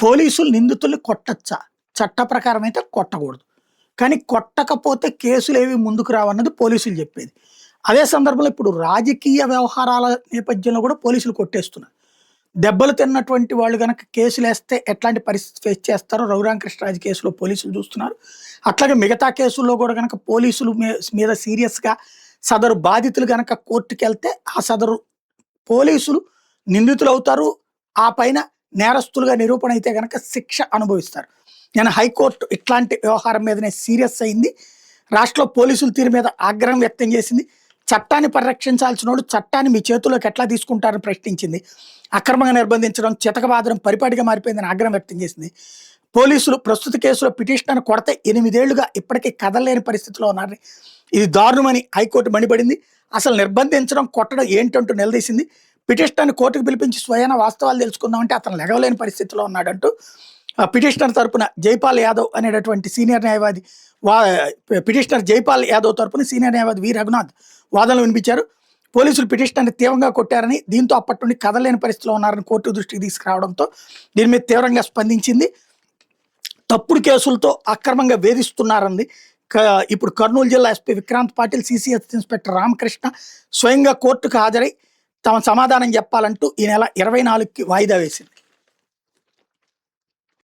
పోలీసులు నిందితుల్ని కొట్టచ్చా? చట్ట ప్రకారం అయితే కొట్టకూడదు. కానీ కొట్టకపోతే కేసులేవి ముందుకు రావన్నది పోలీసులు చెప్పేది. అదే సందర్భంలో ఇప్పుడు రాజకీయ వ్యవహారాల నేపథ్యంలో కూడా పోలీసులు కొట్టేస్తున్నారు. దెబ్బలు తిన్నటువంటి వాళ్ళు గనక కేసులేస్తే ఎట్లాంటి పరిస్థితి ఫేస్ చేస్తారో రఘురామకృష్ణరాజు కేసులో పోలీసులు చూస్తున్నారు. అట్లాగే మిగతా కేసుల్లో కూడా గనక పోలీసులు మీద సీరియస్‌గా సదరు బాధితులు గనక కోర్టుకెళ్తే ఆ సదరు పోలీసులు నిందితులవుతారు. ఆ పైన నేరస్తులుగా నిరూపణ అయితే గనక శిక్ష అనుభవిస్తారు. నేను హైకోర్టు ఇట్లాంటి వ్యవహారం మీదనే సీరియస్ అయింది. రాష్ట్రంలో పోలీసుల తీరు మీద ఆగ్రహం వ్యక్తం చేసింది. చట్టాన్ని పరిరక్షించాల్సినోళ్ళు చట్టాన్ని మీ చేతుల్లోకి ఎట్లా తీసుకుంటారని ప్రశ్నించింది. అక్రమంగా నిర్బంధించడం, చితకబాదడం పరిపాటిగా మారిపోయిందని ఆగ్రహం వ్యక్తం చేసింది. పోలీసులు ప్రస్తుత కేసులో పిటిషనర్‌ని కొడితే 8 ఏళ్లుగా ఇప్పటికీ కదలలేని పరిస్థితిలో ఉన్నారని, ఇది దారుణమని హైకోర్టు మండిపడింది. అసలు నిర్బంధించడం, కొట్టడం ఏంటంటూ నిలదీసింది. పిటిషనర్‌ని కోర్టుకు పిలిపించి స్వయాన వాస్తవాలు తెలుసుకుందామంటే అతను లెగవలేని పరిస్థితిలో ఉన్నాడంటూ పిటిషనర్ తరపున జైపాల్ యాదవ్ అనేటటువంటి సీనియర్ న్యాయవాది పిటిషనర్ జైపాల్ యాదవ్ తరపున సీనియర్ న్యాయవాది వి రఘునాథ్ వాదనలు వినిపించారు. పోలీసులు పిటిషనర్‌ని తీవ్రంగా కొట్టారని, దీంతో అప్పటి నుండి కదలలేని పరిస్థితిలో ఉన్నారని కోర్టు దృష్టికి తీసుకురావడంతో దీని మీద తీవ్రంగా స్పందించింది. తప్పుడు కేసులతో అక్రమంగా వేధిస్తున్నారంది. ఇప్పుడు కర్నూలు జిల్లా SP Vikrant Patil, CCS inspector Ramakrishna స్వయంగా కోర్టుకు హాజరై తమ సమాధానం చెప్పాలంటూ ఈ నెల 24కి వాయిదా వేసింది.